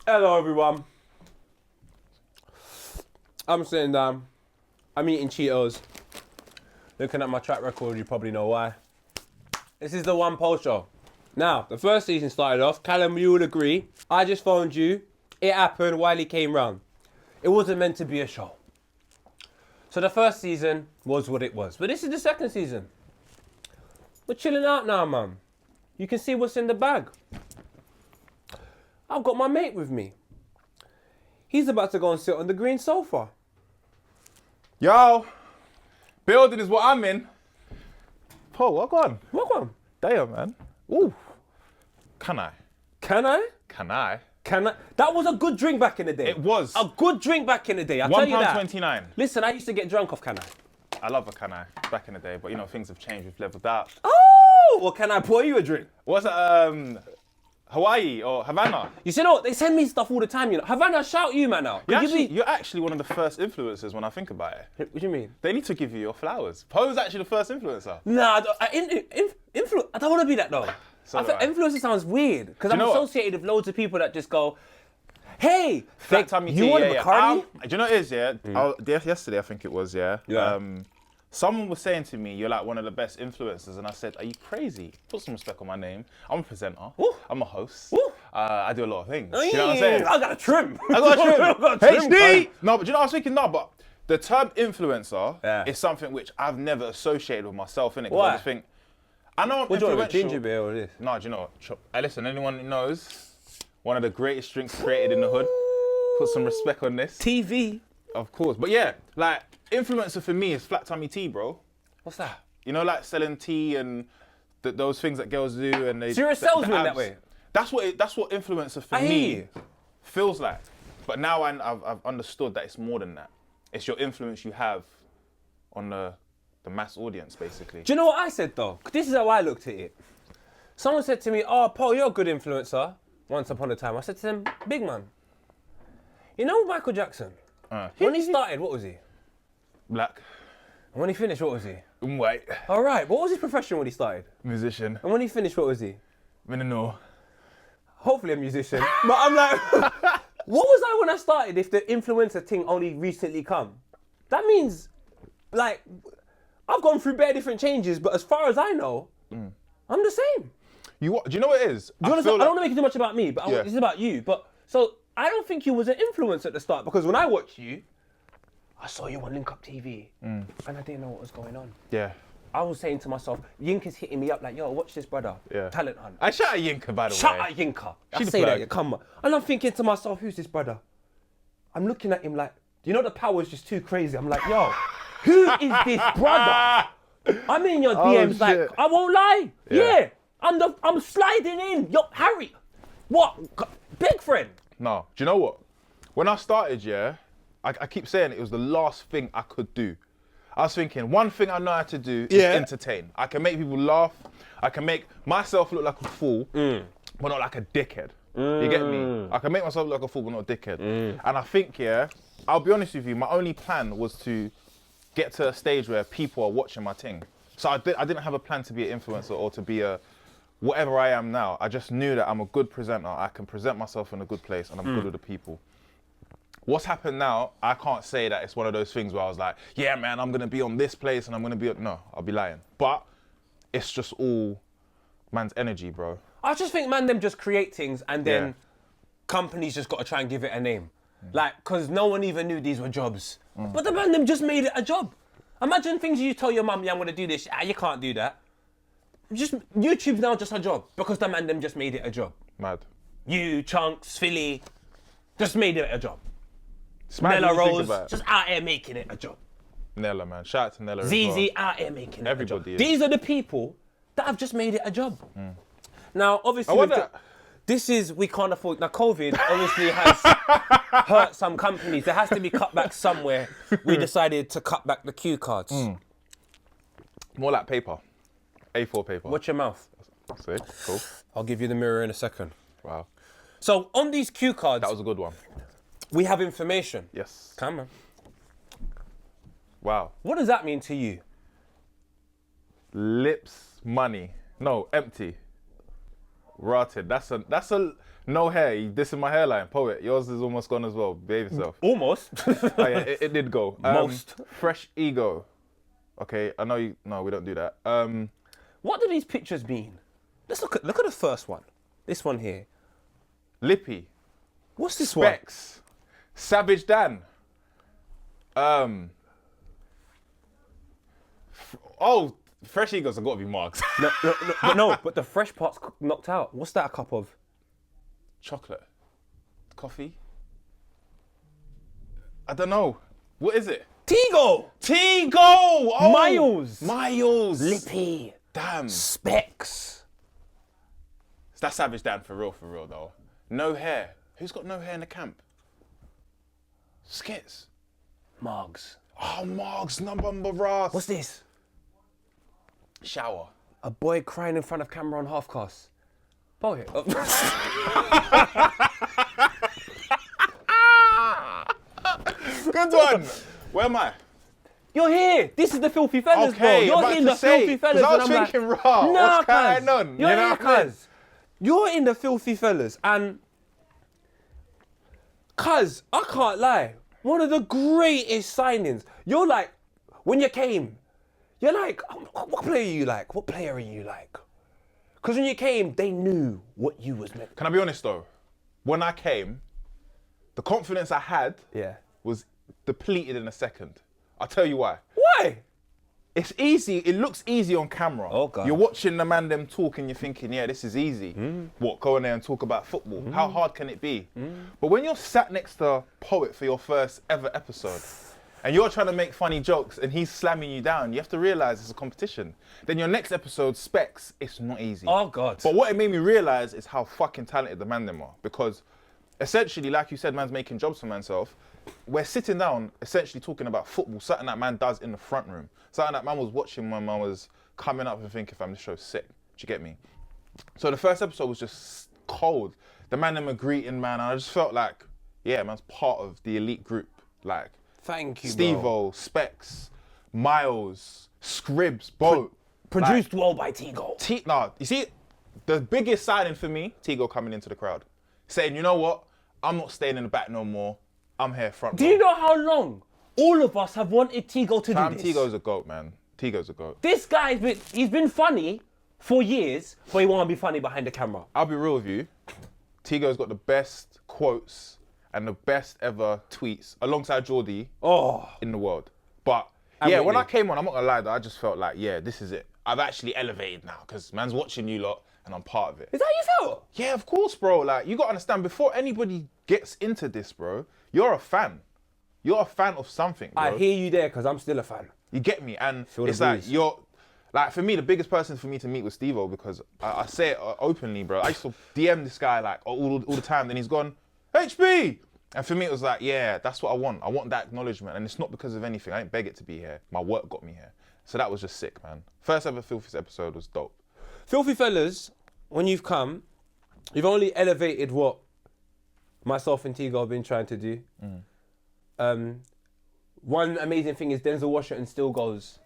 Hello everyone. I'm sitting down. I'm eating Cheetos. Looking at my track record, you probably know why. This is the One Post Show. Now, the first season started off, Callum, you would agree. I just phoned you. It happened, Wiley came round. It wasn't meant to be a show. So the first season was what it was. But this is the second season. We're chilling out now, man. You can see what's in the bag. I've got my mate with me. He's about to go and sit on the green sofa. Yo, building is what I'm in. Paul, what on? What one? Damn, man. Ooh. Can I? Can I? Can I? Can I? That was a good drink back in the day. It was. A good drink back in the day, I'll tell you that. £1.29. Listen, I used to get drunk off Can I? I love a can I back in the day, but you know, things have changed. We've leveled up. Oh, well, can I pour you a drink? What's that, Hawaii or Havana? You see, no, they send me stuff all the time, you know. Havana, shout you, man, now. You're actually one of the first influencers when I think about it. What do you mean? They need to give you your flowers. Poe's actually the first influencer. Nah, I don't want to be that, though. So I think influencer sounds weird, because I'm know what? associated with loads of people that just go, hey, Flat tummy you tea, want yeah, a yeah. Bacardi? Do you know what it is, yeah? Yesterday, I think it was, yeah. Someone was saying to me, you're like one of the best influencers. And I said, are you crazy? Put some respect on my name. I'm a presenter. Ooh. I'm a host. Ooh. I do a lot of things. You know what I'm saying? I got a trim. I got a trim. I got a trim, HD! man. No, but you know, I was thinking, no, but the term influencer is something which I've never associated with myself, innit? 'Cause Why? I just think, I know I'm What do you want, a influential. ginger beer or this? No, do you know what? Hey, listen, anyone who knows, one of the greatest drinks created in the hood. Put some respect on this. TV. Of course. But yeah, like, influencer for me is flat tummy tea, bro. What's that? You know, like selling tea and those things that girls do, and they. So you're a salesman that way? That's what influencer for me feels like. But now I've understood that it's more than that. It's your influence you have on the mass audience, basically. Do you know what I said though? This is how I looked at it. Someone said to me, "Oh, Paul, you're a good influencer." Once upon a time, I said to them, "Big man, you know Michael Jackson? When he started, what was he? Black. And when he finished, what was he? White. All right. What was his profession when he started? Musician. And when he finished, what was he? I don't know. Hopefully a musician. But I'm like, what was I when I started if the influencer thing only recently come? That means, like, I've gone through bare different changes, but as far as I know, I'm the same. Do you know what it is? I don't want to make it too much about me, but it's about you. But so I don't think you was an influencer at the start, because when I watched you, I saw you on Link Up TV, and I didn't know what was going on. Yeah. I was saying to myself, Yinka's hitting me up like, yo, watch this brother, Talent Hunt. I shout at Yinka, by the way. Shout out Yinka. I say that, come on. And I'm thinking to myself, who's this brother? I'm looking at him like, you know the power's just too crazy. I'm like, yo, who is this brother? I'm in your DMs like, I won't lie. Yeah. I'm sliding in. Yo, Harry, what? Big friend. No, do you know what? When I started, I keep saying it was the last thing I could do. I was thinking, one thing I know how to do is entertain. I can make people laugh. I can make myself look like a fool, but not like a dickhead. You get me? I can make myself look like a fool, but not a dickhead. And I think, I'll be honest with you, my only plan was to get to a stage where people are watching my thing. So I didn't have a plan to be an influencer or to be a whatever I am now. I just knew that I'm a good presenter. I can present myself in a good place, and I'm good with the people. What's happened now, I can't say that it's one of those things where I was like, yeah, man, I'm going to be on this place and I'm going to be... No, I'll be lying. But it's just all man's energy, bro. I just think, man, them just create things and then companies just got to try and give it a name. Like, because no one even knew these were jobs. But the man, them just made it a job. Imagine things you tell your mum, yeah, I'm going to do this. You can't do that. YouTube's now just a job because the man, them just made it a job. Mad. You, Chunks, Philly, just made it a job. Nella Rose, just out here making it a job. Nella, man. Shout out to Nella as ZZ well. out here making it a job. Is. These are the people that have just made it a job. Now, obviously, we can't afford... Now, COVID obviously has hurt some companies. There has to be cutbacks somewhere. We decided to cut back the cue cards. More like paper. A4 paper. Watch your mouth. See? Cool. I'll give you the mirror in a second. Wow. So, on these cue cards... That was a good one. We have information. Yes. Come on. Wow. What does that mean to you? Lips, money. No, empty. Rotted. That's No hair. This is my hairline. Poet. Yours is almost gone as well. Behave yourself. Almost. Oh yeah, it did go. Most. Fresh ego. Okay, I know you. No, we don't do that. What do these pictures mean? Let's look at the first one. This one here. Lippy. What's this one? Specs. Savage Dan. Fresh egos have got to be marks. But the fresh part's knocked out. What's that a cup of? Chocolate. Coffee. I don't know. What is it? Tigo! Tigo! Oh, Miles! Lippy! Damn. Specs! That's Savage Dan for real though. No hair. Who's got no hair in the camp? Skits. Margs. Oh, Margs, number Ras. What's this? Shower. A boy crying in front of camera on half-cast. Poet. Good one. Where am I? You're here. This is the Filthy Fellas, okay, bro. You're in the Filthy Fellas. I was thinking, raw. What's going on? You're here, cuz. You're in the Filthy Fellas, and cuz, I can't lie, one of the greatest signings. You're like, when you came, you're like, what player are you like? What player are you like? Because when you came, they knew what you was meant. Can I be honest though? When I came, the confidence I had was depleted in a second. I'll tell you why. Why? It's easy. It looks easy on camera. Oh, God. You're watching the man them talk and you're thinking, yeah, this is easy. What, go in there and talk about football? How hard can it be? But when you're sat next to Poet for your first ever episode and you're trying to make funny jokes and he's slamming you down, you have to realise it's a competition. Then your next episode, Specs, it's not easy. Oh, God. But what it made me realise is how fucking talented the man them are. Because essentially, like you said, man's making jobs for manself. We're sitting down, essentially talking about football, something that man does in the front room. Something that man was watching when man was coming up and thinking, fam, this show's sick. Do you get me? So the first episode was just cold. The man them were greeting, man, and I just felt like, yeah, man's part of the elite group. Like, thank you, Steve-O, Specs, Miles, Scribs, Bo. Produced well by Tigo. Nah, you see, the biggest signing for me, Tigo coming into the crowd. Saying, you know what? I'm not staying in the back no more. I'm here front row. Do you know how long all of us have wanted Tigo to do this? Tigo's a goat, man. Tigo's a goat. This guy's he's been funny for years, but he won't be funny behind the camera. I'll be real with you. Tigo's got the best quotes and the best ever tweets alongside Geordie in the world. But yeah, when I came on, I'm not gonna lie though, I just felt like, yeah, this is it. I've actually elevated now because man's watching you lot and I'm part of it. Is that how you felt? Yeah, of course, bro. Like, you gotta understand, before anybody gets into this, bro, you're a fan. You're a fan of something, bro. I hear you there because I'm still a fan. You get me? And it's like, like, for me, the biggest person for me to meet was Steve-O because I say it openly, bro. I used to DM this guy like all the time, then he's gone, HB! And for me, it was like, yeah, that's what I want. I want that acknowledgement. And it's not because of anything. I didn't beg it to be here. My work got me here. So that was just sick, man. First ever Filthy episode was dope. Filthy Fellas, when you've come, you've only elevated what myself and Tigo have been trying to do. One amazing thing is Denzel Washington still goes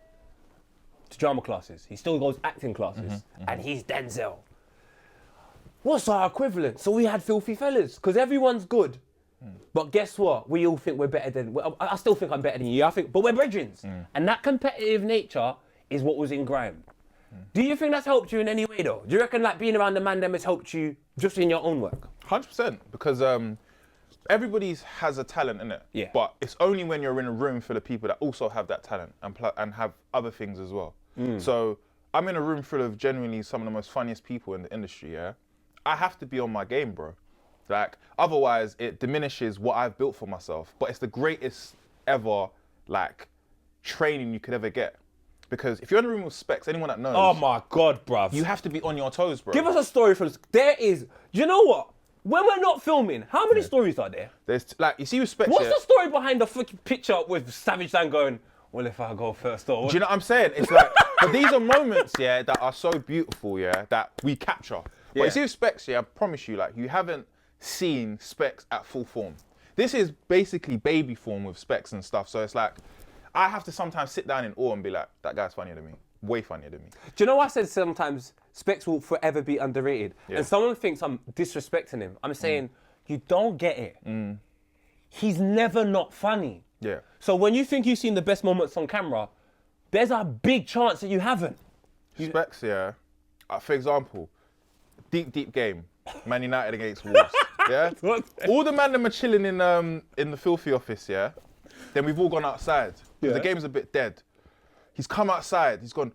to drama classes. He still goes acting classes. And he's Denzel. What's our equivalent? So we had Filthy Fellas, because everyone's good. But guess what? We all think we're better than... I still think I'm better than you, but we're brethren. And that competitive nature is what was in Grime. Do you think that's helped you in any way though? Do you reckon like being around the man them has helped you just in your own work? 100%, because everybody has a talent, innit? Yeah. But it's only when you're in a room full of people that also have that talent and have other things as well. So I'm in a room full of genuinely some of the most funniest people in the industry, yeah? I have to be on my game, bro. Like, otherwise it diminishes what I've built for myself. But it's the greatest ever, like, training you could ever get. Because if you're in a room with Specs, anyone that knows... Oh my God, bruv. You have to be on your toes, bro. Give us a story from... There is... You know what? When we're not filming, how many stories are there? There's, like, you see with Specs... What's the story behind the picture with Savage Dan going, well, if I go first or... Do you know what I'm saying? It's like... But these are moments, yeah, that are so beautiful, yeah, that we capture. But you see with Specs, yeah, I promise you, like, you haven't seen Specs at full form. This is basically baby form with Specs and stuff. So it's like, I have to sometimes sit down in awe and be like, that guy's funnier than me. way funnier than me. Do you know what I said sometimes Specs will forever be underrated? Yeah. And someone thinks I'm disrespecting him. I'm saying, you don't get it. He's never not funny. Yeah. So when you think you've seen the best moments on camera, there's a big chance that you haven't. Specs, yeah. For example, deep game. Man United against Wolves. Yeah. All the man them are chilling in the filthy office, yeah. Then we've all gone outside. Yeah. The game's a bit dead. He's come outside. He's gone,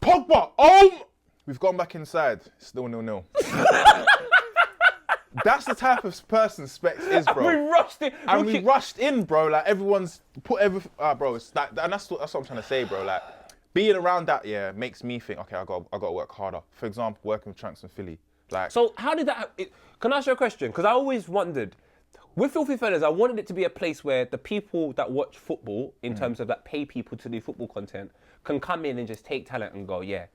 Pogba. Oh! We've gone back inside. Still 0-0. That's the type of person Specs is, bro. We rushed it. And we rushed in, bro. Like everyone's put everything. Bro, it's like, and that's what I'm trying to say, bro. Like being around that, yeah, makes me think, okay, I got to work harder. For example, working with Tranks and Philly. Like, So how did that? Can I ask you a question? Because I always wondered, with Filthy Fellas, I wanted it to be a place where the people that watch football, in terms of that pay people to do football content, can come in and just take talent and go, yeah.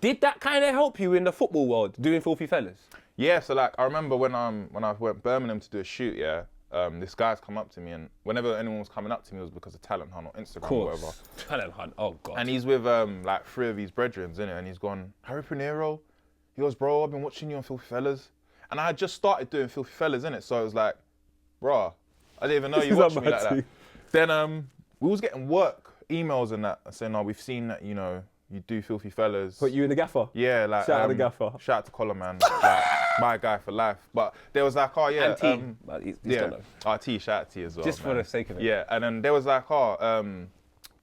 Did that kind of help you in the football world doing Filthy Fellas? yeah, so like I remember when I went Birmingham to do a shoot, yeah, this guy's come up to me, and whenever anyone was coming up to me, it was because of Talent Hunt or Instagram or whatever. Talent Hunt, oh God. And he's with like 3 of his brethren, innit? And he's gone, Harry Pinero. He goes, bro, I've been watching you on Filthy Fellas. And I had just started doing Filthy Fellas, innit? So it was like, bruh, I didn't even know you watched me like that. Then we was getting work, emails and that, saying, oh, we've seen that, you know, you do Filthy Fellas. Put you in the gaffer? Yeah, like Shout out to Gaffer. Shout out to Collar, man. Like my guy for life. But there was like, oh yeah, And T. But he's yeah, got no. RT, shout out to you as well. Just for man. the sake of it. Yeah, and then there was like, oh,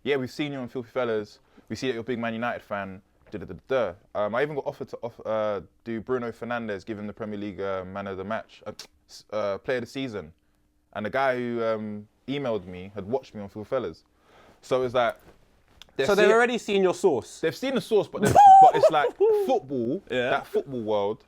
yeah, we've seen you on Filthy Fellas. We see that you're a big Man United fan. I even got offered to do Bruno Fernandes, give him the Premier League man of the match, player of the season. And the guy who emailed me had watched me on Filthy Fellas. So it was like, So they've already seen your source? they've seen the source, but it's like football, that football world.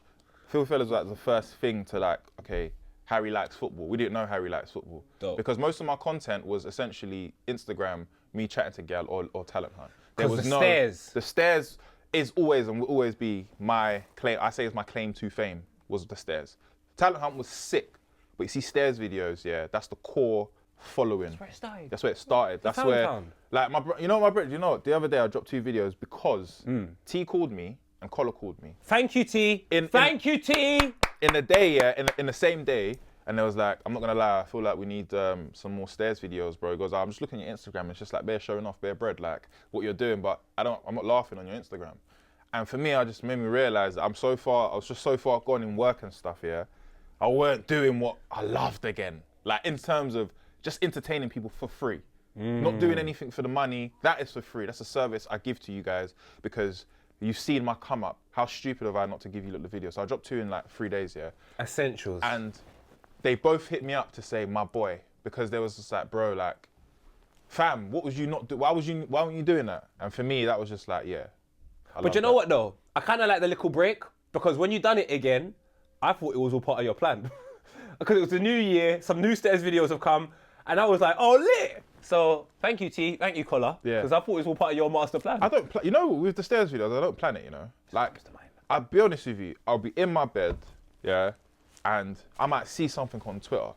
Filthy Fellas was like the first thing to like, okay, Harry likes football. We didn't know Harry likes football. Dope. Because most of my content was essentially Instagram, me chatting to gal or Talent Hunt. There was the stairs is always and will always be my claim. I say it's my claim to fame was the stairs. Talent Hunt was sick, but you see stairs videos, yeah, that's the core following. That's where it started. That's where it started. That's Found. where, like, you know, the other day I dropped 2 videos because T called me and Collar called me. Thank you, T. Thank you, T. In a day, yeah, in the same day, and there was like, I'm not gonna lie, I feel like we need some more stairs videos, bro. He goes, I'm just looking at your Instagram, it's just like bare showing off, bare bread, like what you're doing, but I'm not laughing on your Instagram. And for me, I just made me realize that I was just so far gone in work and stuff, yeah. I weren't doing what I loved again. Like in terms of just entertaining people for free. Not doing anything for the money, that is for free. That's a service I give to you guys because you've seen my come up. How stupid of I not to give you the video. So I dropped 2 in like 3 days, yeah. Essentials. And they both hit me up to say, my boy, because there was just like, bro, like, fam, what was you not do? Why weren't you doing that? And for me, that was just like, yeah. But you know what though? I kind of like the little break because when you done it again, I thought it was all part of your plan. Because it was the new year, some new stairs videos have come, and I was like, oh, lit. So thank you, T. Thank you, Collar. Yeah. Because I thought it was all part of your master plan. I don't, you know, with the stairs videos, I don't plan it, you know. Like, I'll be honest with you, I'll be in my bed, yeah, and I might see something on Twitter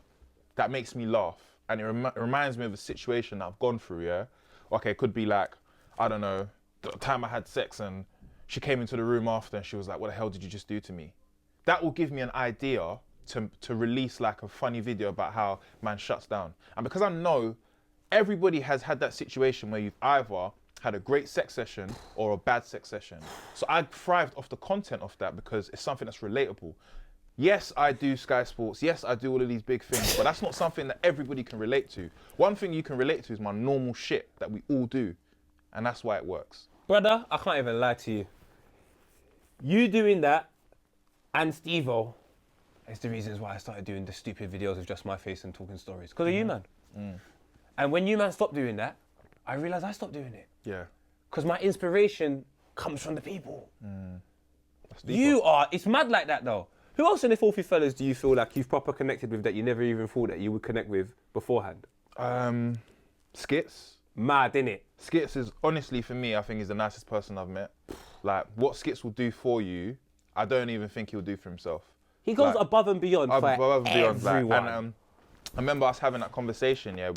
that makes me laugh, and it reminds me of a situation that I've gone through, yeah. Okay, it could be like, I don't know, the time I had sex and she came into the room after and she was like, what the hell did you just do to me? That will give me an idea to release like a funny video about how man shuts down. And because I know everybody has had that situation where you've either had a great sex session or a bad sex session. So I thrived off the content of that because it's something that's relatable. Yes, I do Sky Sports. Yes, I do all of these big things, but that's not something that everybody can relate to. One thing you can relate to is my normal shit that we all do. And that's why it works. Brother, I can't even lie to you. You doing that and Steve-O is the reasons why I started doing the stupid videos of just my face and talking stories. Because of you, man. And when you, man, stopped doing that, I realised I stopped doing it. Yeah. Because my inspiration comes from the people. You are, it's mad like that though. Who else in the Filthy Fellas do you feel like you've proper connected with that you never even thought that you would connect with beforehand? Skits. Mad, innit? Skits is, honestly, for me, I think he's the nicest person I've met. Like, what Skits will do for you, I don't even think he'll do for himself. He goes above and beyond for above and beyond, everyone. like, and I remember us having that conversation, yeah.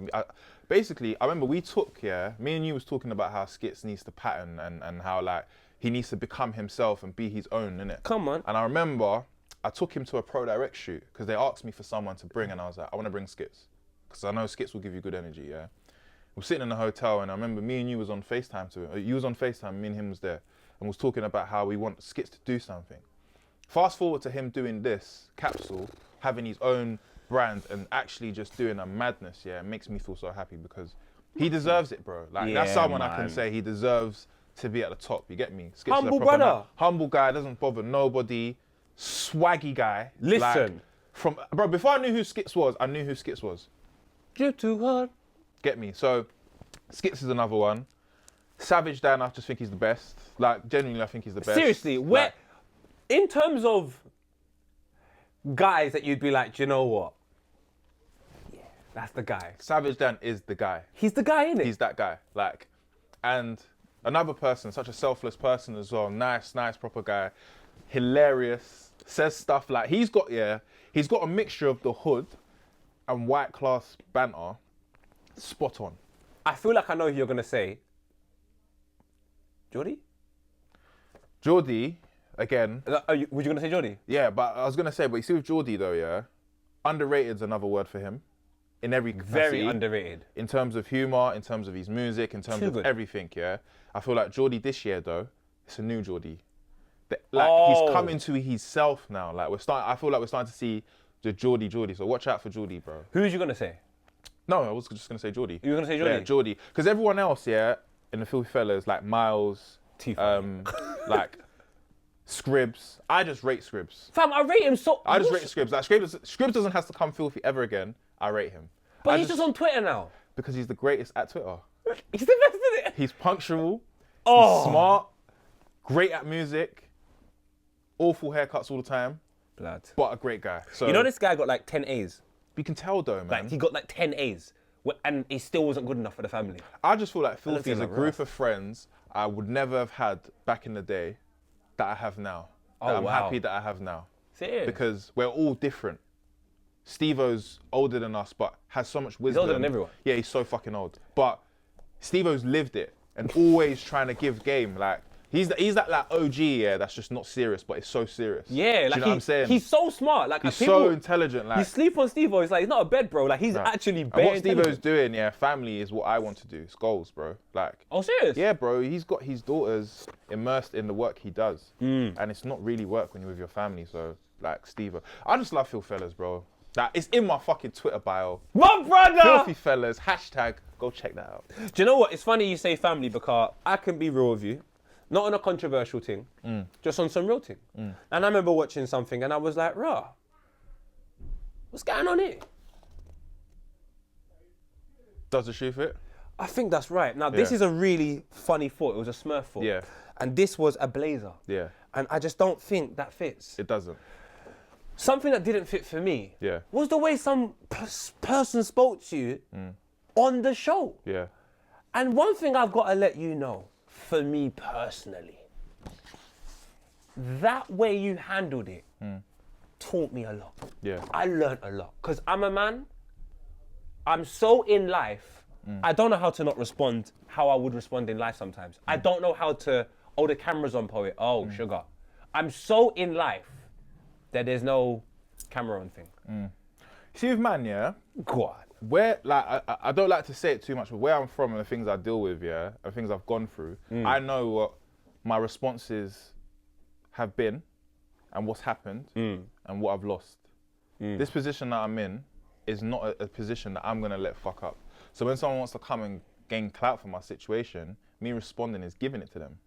basically, I remember we took, me and you was talking about how Skits needs to pattern and how like he needs to become himself and be his own, innit? Come on. And I remember I took him to a Pro Direct shoot because they asked me for someone to bring, and I was like, I want to bring Skits because I know Skits will give you good energy, yeah? We're sitting in the hotel, and I remember me and you was on FaceTime you was on FaceTime, me and him was there, and was talking about how we want Skits to do something. Fast forward to him doing this, Capsule, having his own brand and actually just doing a madness, yeah, it makes me feel so happy because he deserves it, bro. Like, that's someone I can say he deserves to be at the top, you get me? Skits is a Humble proper brother. man. Humble guy, doesn't bother nobody, swaggy guy. Listen. Bro, before I knew who Skits was, I knew who Skits was. You're too hard. Get me? So, Skits is another one. Savage Dan, I just think he's the best. Like, genuinely, I think he's the best. Seriously, in terms of guys that you'd be like, do you know what? Yeah, that's the guy. Savage Dan is the guy. He's the guy, innit? He's that guy. Like, and another person, such a selfless person as well. Nice, proper guy. Hilarious. Says stuff like, he's got a mixture of the hood and white class banter. Spot on. I feel like I know who you're going to say. Geordie? Geordie, again. Were you going to say Geordie? Yeah, but I was going to say, but you see with Geordie though, yeah, underrated's another word for him. In every capacity. Very underrated. In terms of humour, in terms of his music, in terms of everything, yeah. I feel like Geordie this year though, it's a new Geordie. He's coming to himself now. Like I feel like we're starting to see the Geordie. So watch out for Geordie, bro. Who was you going to say? No, I was just going to say Geordie. You were going to say Geordie? Yeah, Geordie. Because everyone else, yeah, in the Filthy Fellas, like Miles, like Scribs. I just rate Scribs. Fam, I rate him so... I just rate Scribs. Like Scribs doesn't have to come filthy ever again. I rate him. But he's just on Twitter now. Because he's the greatest at Twitter. He's the best at it. He's punctual. He's smart. Great at music. Awful haircuts all the time. Blood. But a great guy. So you know this guy got like 10 A's? You can tell though, man. Like, he got like 10 A's. And he still wasn't good enough for the family. I just feel like Filthy is a like group of friends I would never have had back in the day that I have now. I'm happy that I have now. Serious? Because we're all different. Steve-O's older than us, but has so much wisdom. He's older than everyone. Yeah, he's so fucking old. But Steve-O's lived it and always trying to give game. Like, he's that like OG, yeah, that's just not serious, but it's so serious. Yeah, like, you know what I'm saying? He's so smart. Like, he's so intelligent. Like, you sleep on Steve-O, it's like, he's not a bed, bro. Like, he's actually bare and what intelligent. Steve-O's doing, yeah, family is what I want to do. It's goals, bro. Like, oh, serious? yeah, bro. He's got his daughters immersed in the work he does. And it's not really work when you're with your family. So, like, Steve-O. I just love FilthyFellas, bro. Like, it's in my fucking Twitter bio. My brother! FilthyFellas, hashtag, go check that out. Do you know what? It's funny you say family because I can be real with you. Not on a controversial thing, just on some real thing. And I remember watching something and I was like, rah, what's going on here? Does the shoe fit? I think that's right. Now, this is a really funny thought. It was a Smurf thought. Yeah. And this was a blazer. Yeah. And I just don't think that fits. It doesn't. Something that didn't fit for me was the way some person spoke to you on the show. Yeah. And one thing I've got to let you know, for me personally, that way you handled it taught me a lot. Yeah. I learned a lot. Because I'm a man, I'm so in life, I don't know how to not respond how I would respond in life sometimes. I don't know how to, oh, the camera's on, poet, oh, sugar. I'm so in life that there's no camera on thing. See with man, yeah? Go on. Where, like, I don't like to say it too much, but where I'm from and the things I deal with, yeah, and things I've gone through, I know what my responses have been and what's happened and what I've lost. This position that I'm in is not a position that I'm going to let fuck up. So when someone wants to come and gain clout for my situation, me responding is giving it to them.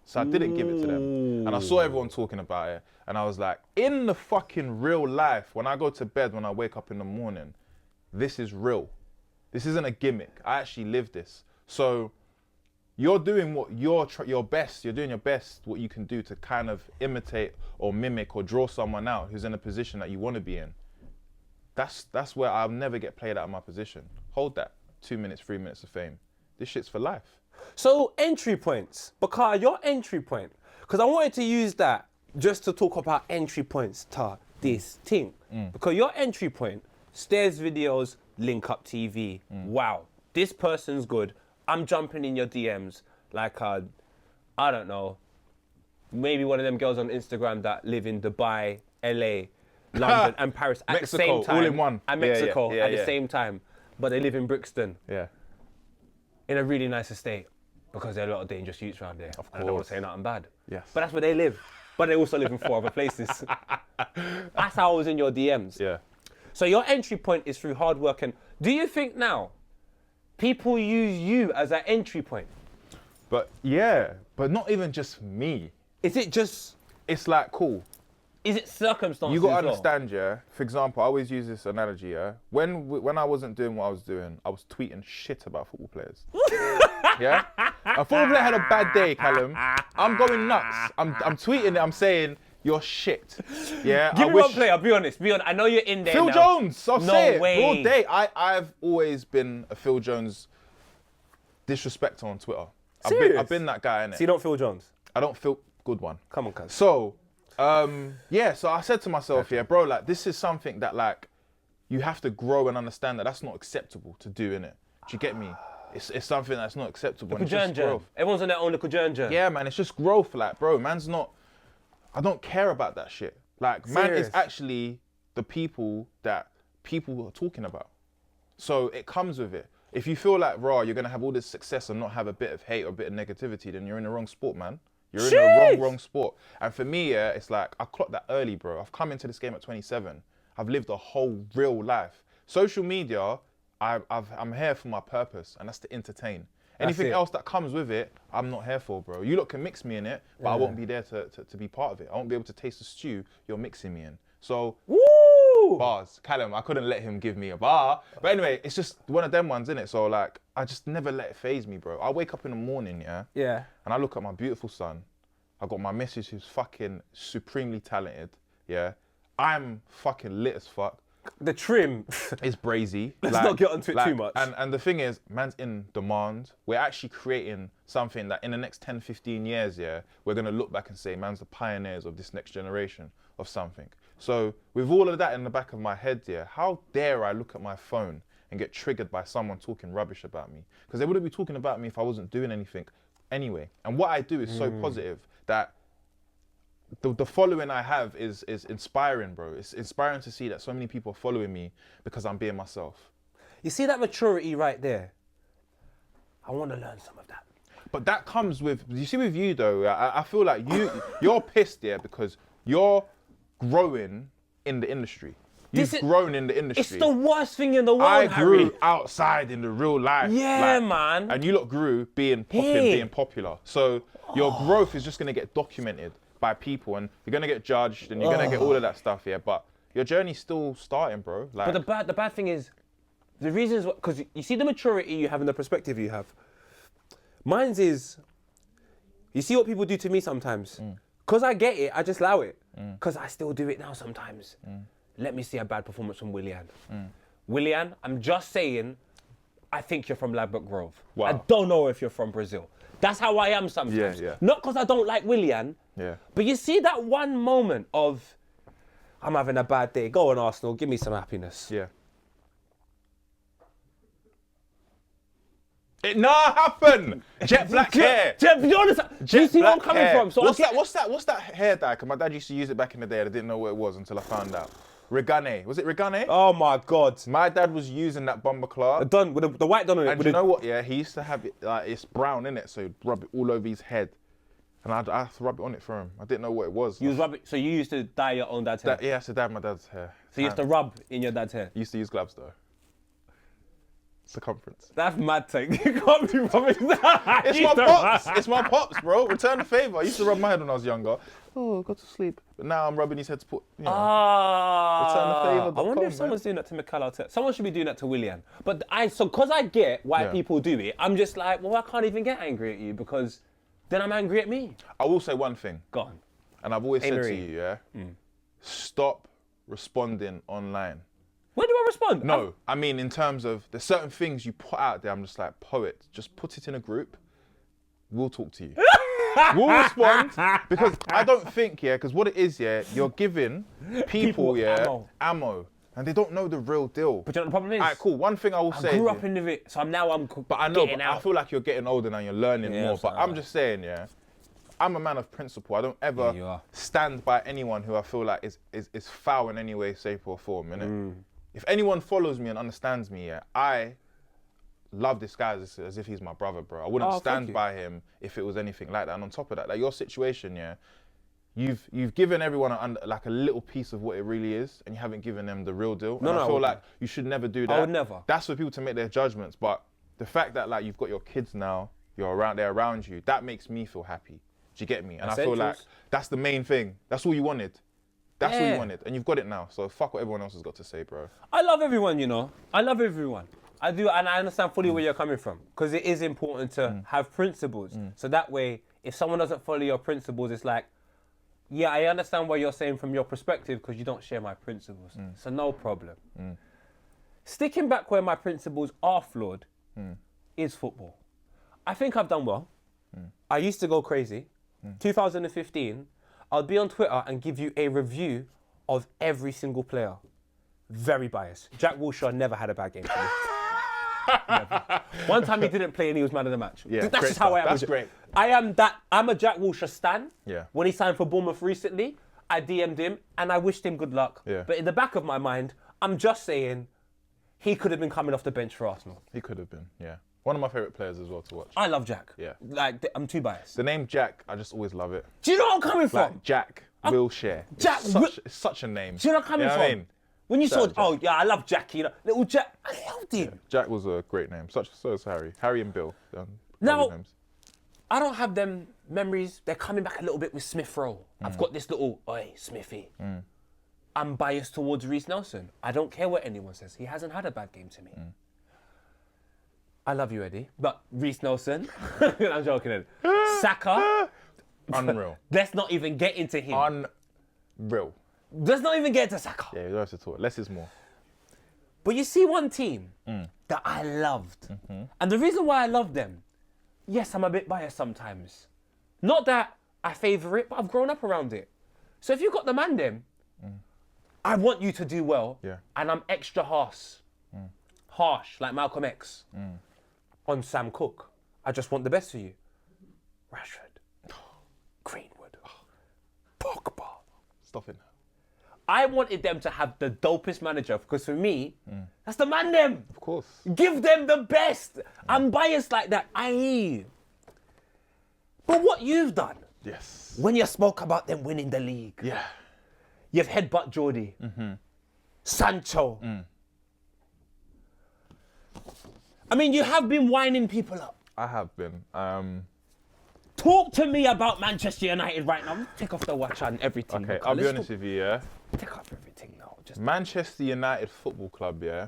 So I didn't give it to them. And I saw everyone talking about it. And I was like, in the fucking real life, when I go to bed, when I wake up in the morning, this is real. This isn't a gimmick. I actually live this. So you're doing what your best. You're doing your best, what you can do to kind of imitate or mimic or draw someone out who's in a position that you want to be in. That's where I'll never get played out of my position. Hold that. 2 minutes, 3 minutes of fame. This shit's for life. So entry points, because your entry point, because I wanted to use that just to talk about entry points to this thing. Because your entry point, Stairs videos, Link Up TV, wow, this person's good. I'm jumping in your DMs like, I don't know, maybe one of them girls on Instagram that live in Dubai, LA, London and Paris at Mexico, the same time. all in one. And Mexico Yeah, at the same time. But they live in Brixton Yeah. in a really nice estate because there are a lot of dangerous youths around there. Of I don't want course. to say nothing bad. Yes. But that's where they live. But they also live in 4 other places. That's how I was in your DMs. Yeah. So your entry point is through hard work. And do you think now people use you as an entry point? But yeah, but not even just me. Is it just, It's like, cool. is it circumstances? You got to as well? understand, yeah. For example, I always use this analogy, yeah. When I wasn't doing what I was doing, I was tweeting shit about football players. Yeah. A football player had a bad day, Callum. I'm going nuts. I'm tweeting it. I'm saying you're shit. Yeah. Give me one player, be honest. I know you're in there Phil now. Jones. I'll No say it way. all day. I've always been a Phil Jones disrespecter on Twitter. Serious? I've been that guy, innit? So you don't feel Jones? I don't feel good one. Come on, cuz. So, yeah, so I said to myself, yeah, bro, like, this is something that, like, you have to grow and understand that that's not acceptable to do, innit? Do you get me? It's something that's not acceptable. And it's just growth. Everyone's on their own little journey. Yeah, man, it's just growth, like, bro, man's not, I don't care about that shit. Like, man Serious? is actually the people that people are talking about. So it comes with it. If you feel like, raw, you're going to have all this success and not have a bit of hate or a bit of negativity, then you're in the wrong sport, man. You're in the wrong sport. And for me, yeah, it's like, I clocked that early, bro. I've come into this game at 27. I've lived a whole real life. Social media, I'm here for my purpose, and that's to entertain. Anything else that comes with it, I'm not here for, bro. You lot can mix me in it, but I won't be there to be part of it. I won't be able to taste the stew you're mixing me in. So, Woo! bars. Callum, I couldn't let him give me a bar. But anyway, it's just one of them ones, innit? So, like, I just never let it faze me, bro. I wake up in the morning, yeah? Yeah. And I look at my beautiful son. I got my missus who's fucking supremely talented, yeah? I'm fucking lit as fuck. The trim. It's brazy. Let's not get onto it too much. And the thing is, man's in demand. We're actually creating something that in the next 10, 15 years, yeah, we're going to look back and say, man's the pioneers of this next generation of something. So with all of that in the back of my head, yeah, how dare I look at my phone and get triggered by someone talking rubbish about me? Because they wouldn't be talking about me if I wasn't doing anything anyway. And what I do is so positive that the following I have is inspiring, bro. It's inspiring to see that so many people are following me because I'm being myself. You see that maturity right there? I want to learn some of that. But that comes with, you see with you though, I feel like you're pissed, yeah, because you're growing in the industry. You've grown in the industry. It's the worst thing in the world, I grew Harry. outside in the real life. Yeah, man. And you lot grew being popping, being popular. So your growth is just going to get documented by people and you're going to get judged and you're going to get all of that stuff, yeah. But your journey's still starting, bro. Like, But the bad thing is, the reasons, because you see the maturity you have and the perspective you have. Mine's is, you see what people do to me sometimes. Because I get it, I just allow it. Because I still do it now sometimes. Let me see a bad performance from Willian. Willian, I'm just saying, I think you're from Ladbroke Grove. Wow. I don't know if you're from Brazil. That's how I am sometimes. Yeah. Not because I don't like Willian. Yeah. But you see that one moment of, I'm having a bad day. Go on, Arsenal. Give me some happiness. Yeah. It not happen. Jet black hair. Do you understand? Do you see where I'm coming from? So what's that hair dye? Because my dad used to use it back in the day. I didn't know what it was until I found out. Regane. Was it Regane? Oh my God. My dad was using that bomber cloth. Done with the white done on it. And you know what? Yeah, he used to have it like it's brown in it, so he'd rub it all over his head, and I had to rub it on it for him. I didn't know what it was. So you used to dye your own dad's hair. Yeah, I used to dye my dad's hair. So you used to rub in your dad's hair. You used to use gloves though. Circumference. That's mad thing. You can't be rubbing that. It's my pops. It's my pops, bro. Return the favour. I used to rub my head when I was younger. Oh, go to sleep. But now I'm rubbing his head to put, you know. I wonder if someone's doing that to Mikel Arteta. Someone should be doing that to Willian. But because I get why people do it, I'm just like, well, I can't even get angry at you because then I'm angry at me. I will say one thing. Go on. And I've always said to you, yeah, stop responding online. When do I respond? No, I mean in terms of there's certain things you put out there. I'm just like, poet, just put it in a group. We'll talk to you. We'll respond because I don't think, yeah, because what it is, yeah, you're giving people, yeah, ammo. And they don't know the real deal. But you know what the problem is? All right, cool. One thing I will say. I grew up in it, so I'm But I know, getting but out. I feel like you're getting older and you're learning more. But I'm right. just saying, yeah, I'm a man of principle. I don't ever stand by anyone who I feel like is foul in any way, shape or form, innit? If anyone follows me and understands me, yeah, I love this guy as if he's my brother, bro. I wouldn't stand by him if it was anything like that. And on top of that, like your situation, yeah, you've given everyone like a little piece of what it really is, and you haven't given them the real deal. And I feel like you should never do that. I would never. That's for people to make their judgments. But the fact that like you've got your kids now, they're around you, that makes me feel happy. Do you get me? And I feel like that's the main thing. That's all you wanted. That's all you wanted, and you've got it now. So fuck what everyone else has got to say, bro. I love everyone, you know. I love everyone. I do, and I understand fully where you're coming from, because it is important to have principles. So that way, if someone doesn't follow your principles, it's like, yeah, I understand what you're saying from your perspective, because you don't share my principles. So no problem. Sticking back where my principles are flawed is football. I think I've done well. I used to go crazy. 2015, I'll be on Twitter and give you a review of every single player. Very biased. Jack Wilshere never had a bad game for me. Never. One time he didn't play and he was man of the match. Yeah, that's just how I am. That's great. I'm a Jack Wilshere stan. Yeah. When he signed for Bournemouth recently, I DM'd him and I wished him good luck. Yeah. But in the back of my mind, I'm just saying he could have been coming off the bench for Arsenal. He could have been, yeah. One of my favourite players as well to watch. I love Jack. Yeah. Like, I'm too biased. The name Jack, I just always love it. Do you know where I'm coming from? Like Jack Wilshere. Jack It's such a name. Do you know where I'm coming from? I mean? When you saw, Jack. oh yeah, I love Jack, you know, little Jack, I loved him. Yeah. Jack was a great name. So is Harry. Harry and Bill. Now, names. I don't have them memories. They're coming back a little bit with Smith Rowe. I've got this little, oi, Smithy. I'm biased towards Reece Nelson. I don't care what anyone says. He hasn't had a bad game to me. I love you, Eddie. But Reece Nelson, I'm joking, Eddie. Saka, Unreal. let's not even get into him. Unreal. Let's not even get to Saka. Yeah, you don't have to talk. Less is more. But you see one team that I loved. And the reason why I love them, yes, I'm a bit biased sometimes. Not that I favour it, but I've grown up around it. So if you've got the man them, I want you to do well. Yeah. And I'm extra harsh, like Malcolm X, on Sam Cook. I just want the best for you. Rashford, Greenwood, Pogba. Stop it now. I wanted them to have the dopest manager, because for me, that's the man them. Of course. Give them the best. I'm biased like that. But what you've done, Yes. when you spoke about them winning the league, Yeah. you've headbutt Geordie, Sancho. I mean, you have been winding people up. I have been. Talk to me about Manchester United right now. Take off the watch and everything. Okay, I'll be honest with you, yeah. Take off everything now. Just Manchester United Football Club, yeah,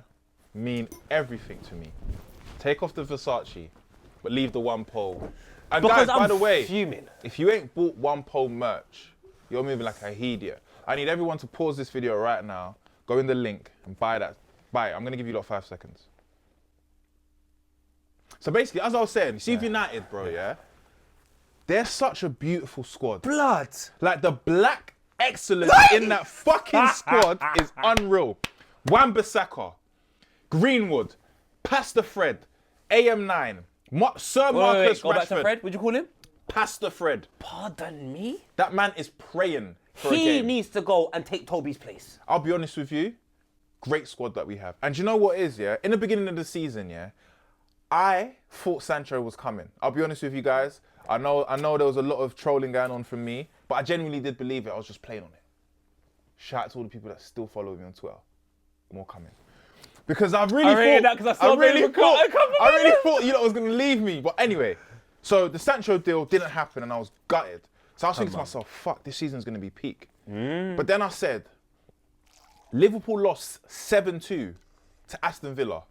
mean everything to me. Take off the Versace, but leave the one pole. And because guys, by the way, fuming. if you ain't bought one pole merch, you're moving like a idiot. I need everyone to pause this video right now, go in the link and buy that. Buy it. I'm gonna give you 5 seconds. So basically, as I was saying, see United, bro, yeah? They're such a beautiful squad. Blood. Like the black excellence in that fucking squad is unreal. Wan-Bissaka, Greenwood, Pastor Fred, AM9, Sir Marcus Go back to Rashford. Fred. What'd you call him? Pastor Fred. Pardon me? That man is praying for a He game. needs to go and take Toby's place. I'll be honest with you, great squad that we have. And you know what is, yeah? In the beginning of the season, yeah, I thought Sancho was coming. I'll be honest with you guys. I know there was a lot of trolling going on from me, but I genuinely did believe it. I was just playing on it. Shout out to all the people that still follow me on Twitter. More coming. Because I really thought you lot was going to leave me. But anyway, so the Sancho deal didn't happen and I was gutted. So I was thinking to myself, fuck, this season's going to be peak. But then I said, Liverpool lost 7-2 to Aston Villa.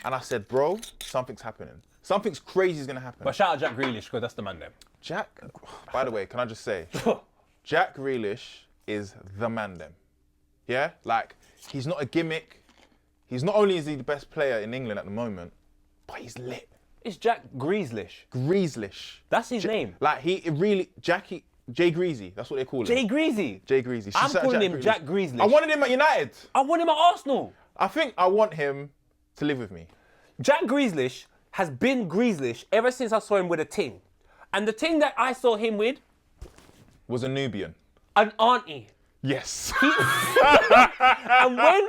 And I said, bro, something's happening. Something's crazy is going to happen. But shout out Jack Grealish, because that's the man then. Jack, by the way, can I just say, Jack Grealish is the man then. Yeah? Like, he's not a gimmick. He's not only is he the best player in England at the moment, but he's lit. It's Jack Grealish. Grealish. That's his name. Like, Jackie, Jay Greasy. That's what they call him. Jay Greasy. Jay Greasy. I'm calling him Jack Grealish. I wanted him at United. I want him at Arsenal. I think I want him to live with me. Jack Grealish has been Grealish ever since I saw him with a ting. And the ting that I saw him with Was a Nubian. an auntie. Yes. And when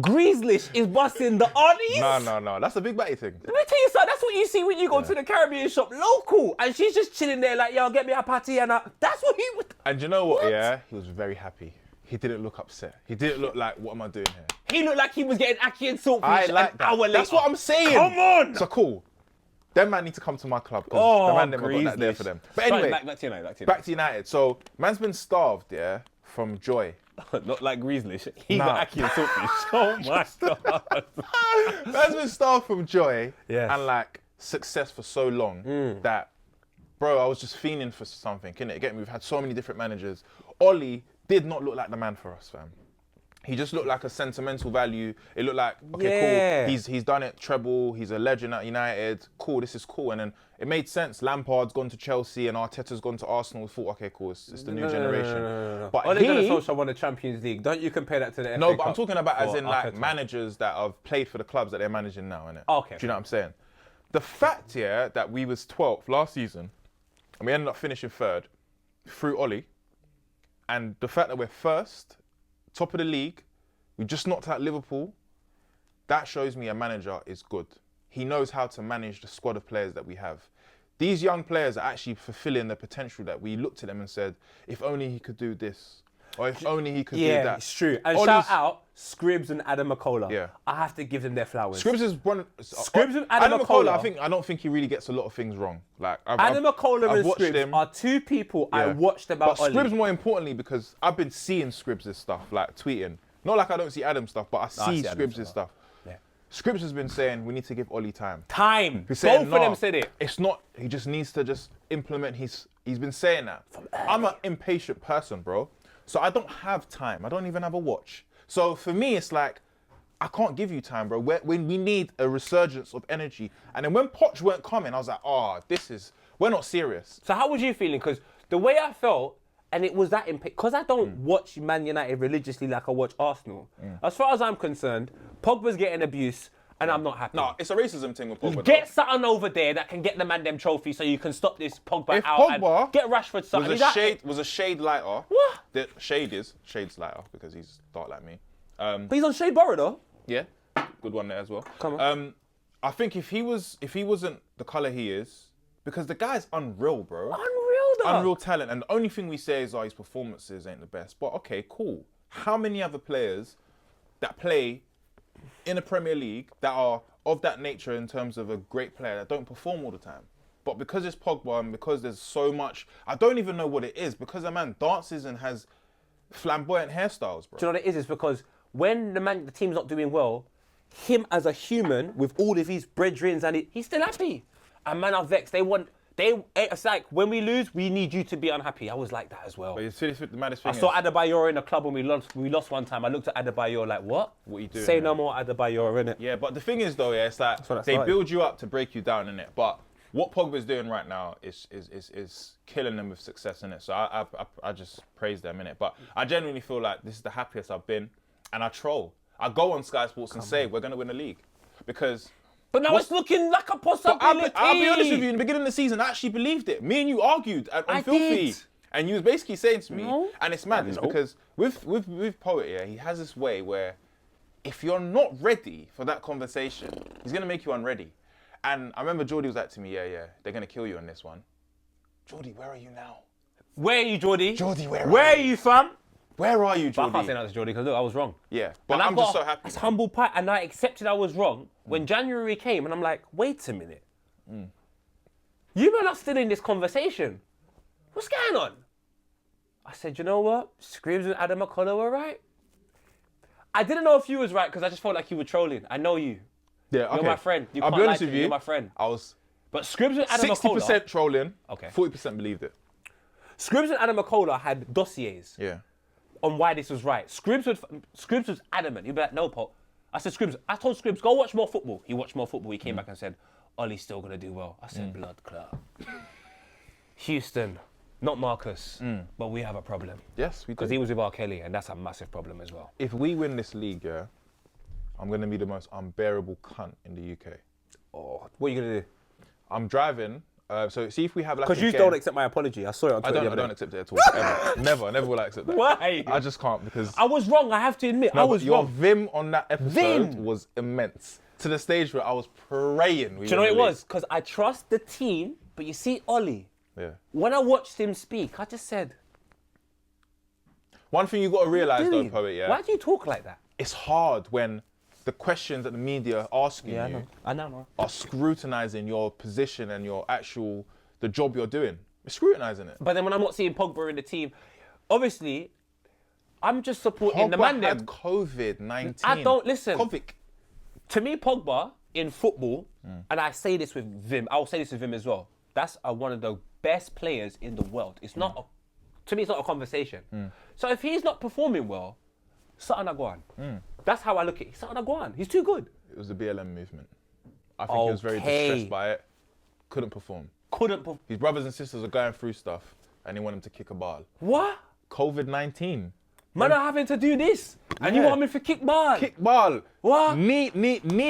Grealish is busting the aunties, No. That's a big batty thing. let me tell you something, that's what you see when you go to the Caribbean shop local. And she's just chilling there like, yo, get me a patty and that's what he would. And you know what? Yeah, he was very happy. He didn't look upset. He didn't look like, what am I doing here? He looked like he was getting ackee and saltfish I like an that. hour later. That's what I'm saying. Come on. So cool. Them man need to come to my club because the man never got that there Grealish. for them. But anyway, back to United. back to United. So man's been starved, yeah, from joy. Not like Grealish. He Nah. got ackee and saltfish. Oh my God. Man's been starved from joy Yes. and like success for so long that, bro, I was just fiending for something, innit? Get me? We've had so many different managers. Ollie did not look like the man for us, fam. He just looked like a sentimental value. It looked like, okay, Yeah. cool. He's done it treble. He's a legend at United. Cool, this is cool. And then it made sense. Lampard's gone to Chelsea and Arteta's gone to Arsenal. We thought, okay, cool, it's the new generation. No. But Ole Gunnar Solskjaer won the Champions League. Don't you compare that to the FA no, but I'm Cup talking about as or in like Arteta? managers that have played for the clubs that they're managing now, innit? Okay. Do you know what I'm saying? The fact, yeah, that we was 12th last season and we ended up finishing third through Ollie, and the fact that we're first, top of the league, we just knocked out Liverpool, that shows me a manager is good. He knows how to manage the squad of players that we have. These young players are actually fulfilling the potential that we looked at them and said, if only he could do this, or if only he could do Yeah, that. it's true. And Ollie's- shout out Scribs and Adam McCullough. Yeah. I have to give them their flowers. Scribs is one. Scribs and Adam McCullough. I don't think he really gets a lot of things wrong. Like Adam McCullough I've and watched Scribs him. are two people I Yeah. watched about But Scribs Ollie. more importantly because I've been seeing Scribs' stuff, like tweeting. Not like I don't see Adam stuff, but I see Adam's Scribs' stuff. Yeah. Scribs has been saying we need to give Ollie time. Time. He's Both saying, of "Nah, them said it. It's not. He just needs to just implement his. He's been saying that. I'm an impatient person, bro. So I don't have time. I don't even have a watch. So for me, it's like I can't give you time, bro. When we need a resurgence of energy, and then when Poch weren't coming, I was like, oh, we're not serious. So how was you feeling? Because the way I felt, and it was that because I don't watch Man United religiously like I watch Arsenal. As far as I'm concerned, Pogba's getting abuse, and I'm not happy. No, it's a racism thing with Pogba. Get something over there that can get the man them trophy so you can stop this Pogba If out Pogba and get Rashford something. was a shade lighter. What? Shade's lighter because he's dark like me. But he's on Shea Borough though. Yeah, good one there as well. Come on. I think if he wasn't the colour he is, because the guy's unreal, bro. Unreal though. Unreal talent, and the only thing we say is, his performances ain't the best. But okay, cool. How many other players that play in the Premier League that are of that nature in terms of a great player that don't perform all the time? But because it's Pogba and because there's so much, I don't even know what it is, because the man dances and has flamboyant hairstyles, bro. Do you know what it is? It's because when the team's not doing well, him as a human with all of his brethrens and he's still happy. And man are vexed. It's like when we lose, we need you to be unhappy. I was like that as well. But the maddest thing I saw Adebayor in a club when we lost one time. I looked at Adebayor like, what? What are you doing? Say no more Adebayor, innit? Yeah, but the thing is though, it's like what I they started. build you up to break you down, innit? But what Pogba's doing right now is killing them with success, innit? So I just praise them, innit? But I genuinely feel like this is the happiest I've been, and I troll. I go on Sky Sports and say we're gonna win the league, because. But now it's looking like a But possibility. I'll be honest with you. In the beginning of the season, I actually believed it. Me and you argued on Filthy, did. and you was basically saying to me, No. and it's mad. It's because with Poet, yeah, he has this way where if you're not ready for that conversation, he's gonna make you unready. And I remember Geordie was like to me, yeah, they're gonna kill you on this one. Geordie, where are you now? Where are you, Geordie? Geordie, where are are you, fam? Where are you, But I Geordie? can't say that to Geordie because look, I was wrong. Yeah, but And I'm just so happy. It's humble pie, and I accepted I was wrong when January came, and I'm like, wait a minute. You men are still in this conversation. What's going on? I said, you know what? Scribs and Adam McCullough were right. I didn't know if you was right because I just felt like you were trolling. I know you. Yeah, okay. You're my friend. You I'll can't be honest lie to with me. you. You're my friend. I was But Scribs and Adam 60% McCullough... trolling. Okay. 40% believed it. Scribs and Adam McCullough had dossiers Yeah. on why this was right. Scribs was adamant. He'd be like, no, Paul. I said, Scribs, I told Scribs, go watch more football. He watched more football. He came back and said, Ollie's still going to do well. I said, blood clot. Houston, Not Marcus, but we have a problem. Yes, we do. Because he was with R. Kelly, and that's a massive problem as well. If we win this league, yeah, I'm going to be the most unbearable cunt in the UK. Oh, what are you going to do? I'm driving. So see if we have like Because you don't accept my apology. I saw it on Twitter. I don't accept it at all. Ever. never will I accept that. Why? I just can't because... I was wrong, I have to admit. No, I was your wrong. vim on that episode Vim? was immense. To the stage where I was praying. Do you know what it was? Because I trust the team, but you see Ollie, Yeah. when I watched him speak, I just said... One thing you got to realise though, Dude, Poet, yeah? why do you talk like that? It's hard when the questions that the media are asking you I know. are scrutinising your position and the job you're doing. It's scrutinising it. But then when I'm not seeing Pogba in the team, obviously, I'm just supporting the Pogba man had them. COVID-19. I don't listen. COVID. To me, Pogba in football, and I say this with Vim, I'll say this with Vim as well. That's one of the best players in the world. It's not, to me, it's not a conversation. So if he's not performing well, something I go on. That's how I look at it. Something I go on. He's too good. It was the BLM movement. I think he was very distressed by it. Couldn't perform. His brothers and sisters are going through stuff and he wanted him to kick a ball. What? COVID-19. Man are having to do this. And you want me to kick ball? Kick ball. What? Knee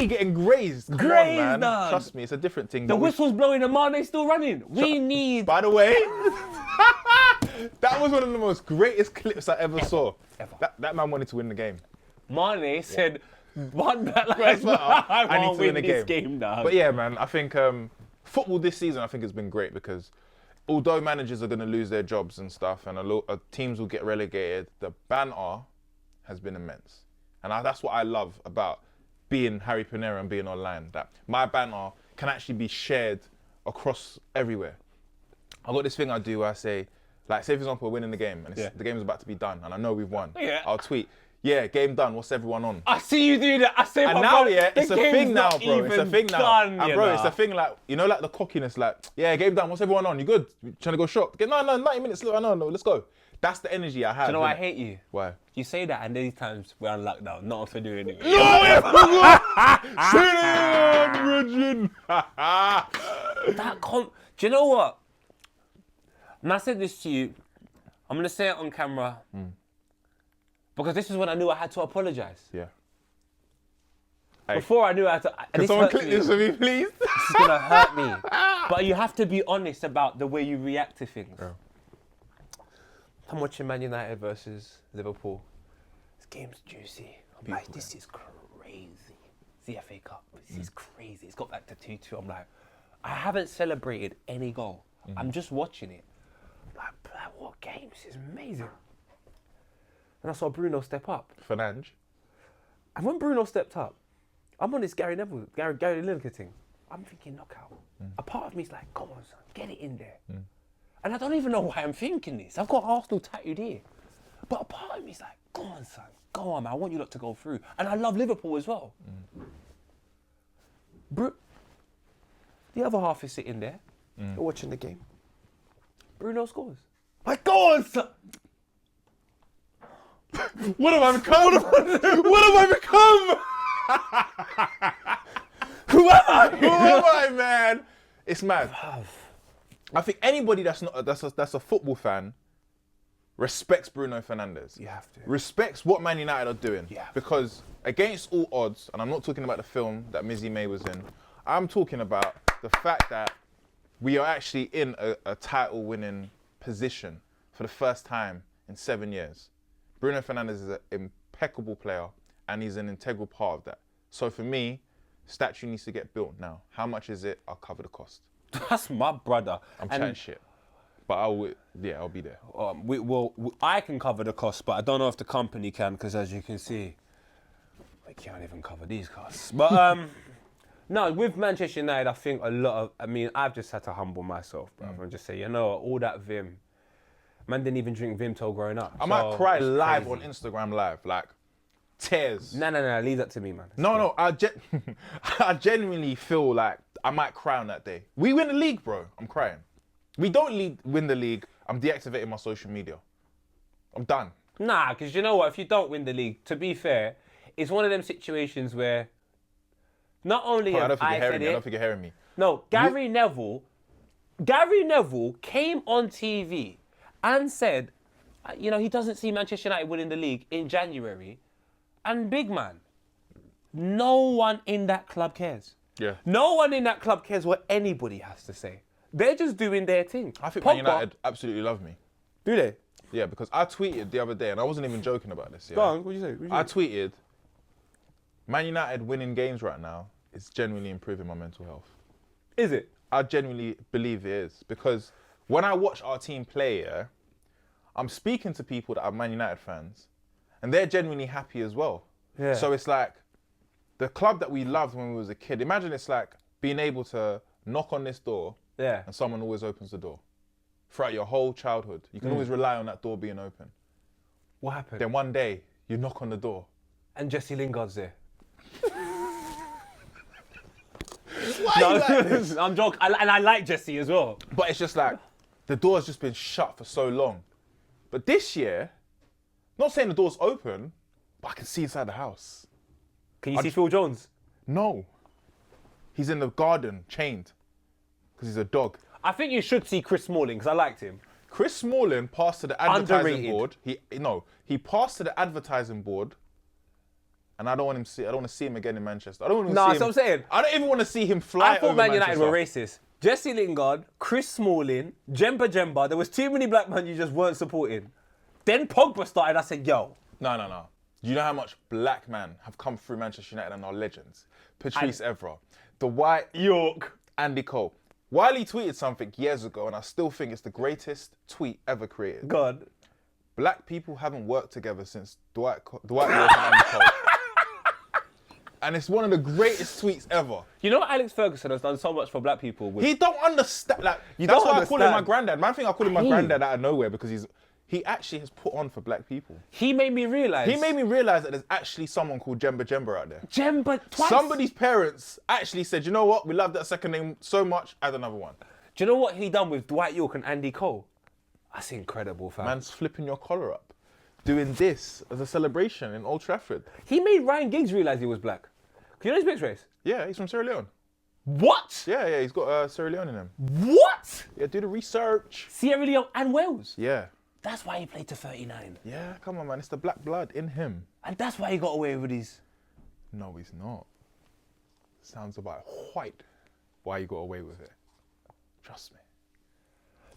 getting grazed. Come Grazed, on, man. dog. Trust me, it's a different thing. The whistle's blowing and Mane's still running. We need... By the way, that was one of the most greatest clips I ever saw. That man wanted to win the game. Mane said, one Black Lives Matter, I need to win this game now. But yeah, man, I think football this season, I think has been great because although managers are going to lose their jobs and stuff and teams will get relegated, the banter has been immense. And that's what I love about being Harry Pinero and being online, that my banter can actually be shared across everywhere. I've got this thing I do where I say, like, say for example, we're winning the game and the game's about to be done and I know we've won. Yeah. I'll tweet, yeah, game done, what's everyone on? I see you do that. I say, and now, yeah, it's a thing now, bro. It's a thing now. And bro, it's a thing like, you know, like the cockiness, like, yeah, game done, what's everyone on? You good? You trying to go shop? No, 90 minutes, no, let's go. That's the energy I have. Do you know why I hate you? Why? You say that and these times we're on lockdown, not for doing it. Do you know what? And I said this to you, I'm going to say it on camera. Because this is when I knew I had to apologise. Yeah. Before I knew I had to... Can someone click this for me, please? This is going to hurt me. But you have to be honest about the way you react to things. Yeah. I'm watching Man United versus Liverpool. This game's juicy. I'm like, this is crazy. It's the FA Cup. This is crazy. It's got back to 2-2. I'm like, I haven't celebrated any goal. I'm just watching it. I'm like, what game? This is amazing. And I saw Bruno step up. Fernandes. And when Bruno stepped up, I'm on this Gary Lineker thing. I'm thinking knockout. A part of me's like, come on, son, get it in there. And I don't even know why I'm thinking this. I've got Arsenal tattooed here. But a part of me's like, go on, son, go on, man. I want you lot to go through. And I love Liverpool as well. The other half is sitting there, watching the game. Bruno scores. Like, go on, son. What have I become? What have I become? Who am I? Who am I, man? It's mad. I think anybody that's a football fan respects Bruno Fernandes. You have to. Respects what Man United are doing. Yeah. Because against all odds, and I'm not talking about the film that Mizzy May was in, I'm talking about the fact that we are actually in a title-winning position for the first time in 7 years. Bruno Fernandes is an impeccable player, and he's an integral part of that. So for me, statue needs to get built now. How much is it? I'll cover the cost. That's my brother. I'm chatting shit, but I'll be there. I can cover the cost, but I don't know if the company can, because as you can see, we can't even cover these costs. But no, with Manchester United, I think I've just had to humble myself, bro, and just say, you know, all that Vim. Man didn't even drink Vimto growing up. I might cry live on Instagram Live, like tears. No, leave that to me, man. No, I genuinely feel like I might cry on that day. We win the league, bro. I'm crying. We don't win the league. I'm deactivating my social media. I'm done. Nah, because you know what? If you don't win the league, to be fair, it's one of them situations where not only I don't think I you're said hearing me. I it. don't think you're hearing me. No, Gary Neville Gary Neville came on TV and said, he doesn't see Manchester United winning the league in January. And big man, no one in that club cares. Yeah. No one in that club cares what anybody has to say. They're just doing their thing. I think Man United absolutely love me. Do they? Yeah, because I tweeted the other day, and I wasn't even joking about this. Yeah? Go on, what'd you say? I tweeted, Man United winning games right now is genuinely improving my mental health. Is it? I genuinely believe it is. Because when I watch our team play, yeah, I'm speaking to people that are Man United fans, and they're genuinely happy as well. Yeah. So it's like, the club that we loved when we was a kid, imagine it's like being able to knock on this door, Yeah. and someone always opens the door. Throughout your whole childhood, you can always rely on that door being open. What happened? Then one day, you knock on the door. And Jesse Lingard's there. Why are you like this? I'm joking. And I like Jesse as well. But it's just like, the door's just been shut for so long. But this year, not saying the door's open, but I can see inside the house. Can you see Phil Jones? No. He's in the garden, chained, because he's a dog. I think you should see Chris Smalling, because I liked him. Chris Smalling passed to the advertising Underrated. board. He passed to the advertising board, and I don't want to see him again in Manchester. I don't want to see him. That's what I'm saying. I don't even want to see him fly I thought over Man United Manchester. were racist. Jesse Lingard, Chris Smalling, Jemba. There was too many black men you just weren't supporting. Then Pogba started. I said, yo. No. You know how much black men have come through Manchester United and are legends? Patrice Evra, Dwight York. Andy Cole. Wiley tweeted something years ago, and I still think it's the greatest tweet ever created. God. Black people haven't worked together since Dwight York and Andy Cole. And it's one of the greatest tweets ever. You know what Alex Ferguson has done so much for black people? With... He don't understand. Like, You that's don't why I call him my understand. granddad. Man, I think I call him my granddad out of nowhere because he actually has put on for black people. He made me realise. He made me realise that there's actually someone called Jemba out there. Jemba twice. Somebody's parents actually said, you know what? We love that second name so much, add another one. Do you know what he done with Dwight York and Andy Cole? That's incredible, fam. Man's flipping your collar up. Doing this as a celebration in Old Trafford. He made Ryan Giggs realise he was black. You know his mixed race? Yeah, he's from Sierra Leone. What? Yeah, he's got Sierra Leone in him. What? Yeah, do the research. Sierra Leone and Wales. Yeah. That's why he played to 39. Yeah, come on, man. It's the black blood in him. And that's why he got away with these. No, he's not. Sounds about white why you got away with it. Trust me.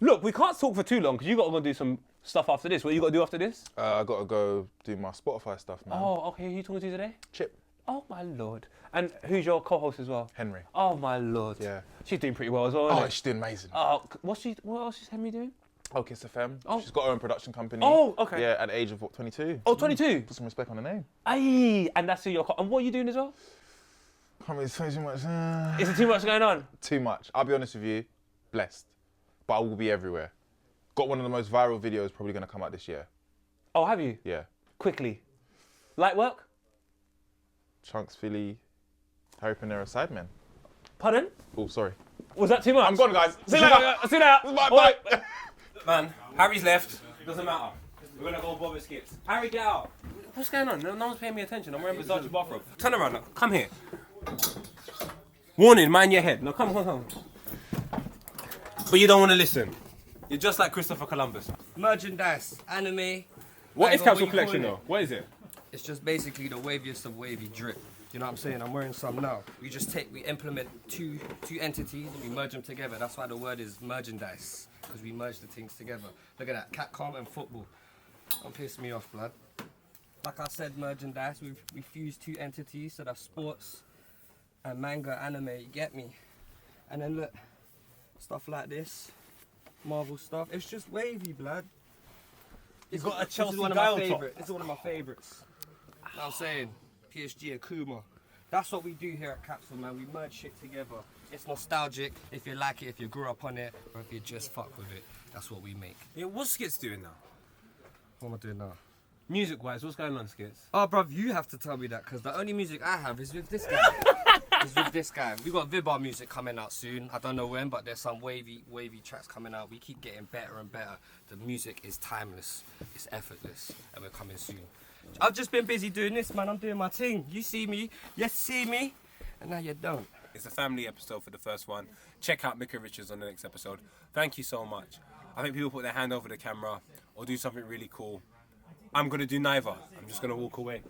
Look, we can't talk for too long because you got to go do some stuff after this. What you got to do after this? I got to go do my Spotify stuff, man. Oh, okay. Who you talking to today? Chip. Oh, my Lord. And who's your co-host as well? Henry. Oh, my Lord. Yeah. She's doing pretty well as well, Oh, isn't she's doing amazing. what else is Henry doing? Oh, Kiss FM. Oh. She's got her own production company. Oh, okay. Yeah, at the age of what, 22? Oh, 22? Put some respect on the name. Aye. And that's who you're... And what are you doing as well? Can't really say too much. Is there too much going on? Too much. I'll be honest with you, blessed. But I will be everywhere. Got one of the most viral videos probably going to come out this year. Oh, have you? Yeah. Quickly. Light work? Chunks, Philly, Harry Pinero, Sidemen. Pardon? Oh, sorry. Was that too much? I'm gone, guys. See you later. See you later. Bye. Man, Harry's left. Doesn't matter. We're gonna go Bob Skips. Harry, get out. What's going on? No one's paying me attention. I'm wearing Versace bathrobe. Turn around. Look. Come here. Warning, mind your head. No, come. But you don't want to listen. You're just like Christopher Columbus. Merchandise, anime. What is Mango, Capsule you Collection call it? though? What is it? It's just basically the waviest of wavy drip. You know what I'm saying? I'm wearing some now. We implement two entities and we merge them together. That's why the word is merchandise, because we merge the things together. Look at that, catcom and football. Don't piss me off, blood. Like I said, merchandise. We fuse two entities, so that's sports and manga, anime. You get me? And then look, stuff like this, Marvel stuff. It's just wavy, blood. You've got a Chelsea This is one of guy my on top. favourites. This is one of my favourites. Know what I'm saying? PSG Akuma. That's what we do here at Capsule, man. We merge shit together. It's nostalgic if you like it, if you grew up on it, or if you just fuck with it. That's what we make. Yeah, what's Skits doing now? What am I doing now? Music-wise, what's going on, Skits? Oh, bruv, you have to tell me that, because the only music I have is with this guy. It's with this guy. We got Vibar music coming out soon. I don't know when, but there's some wavy tracks coming out. We keep getting better and better. The music is timeless. It's effortless, and we're coming soon. I've just been busy doing this, man. I'm doing my thing. You see me, and now you don't. It's a family episode for the first one. Check out Mika Richards on the next episode. Thank you so much. I think people put their hand over the camera or do something really cool. I'm going to do neither. I'm just going to walk away.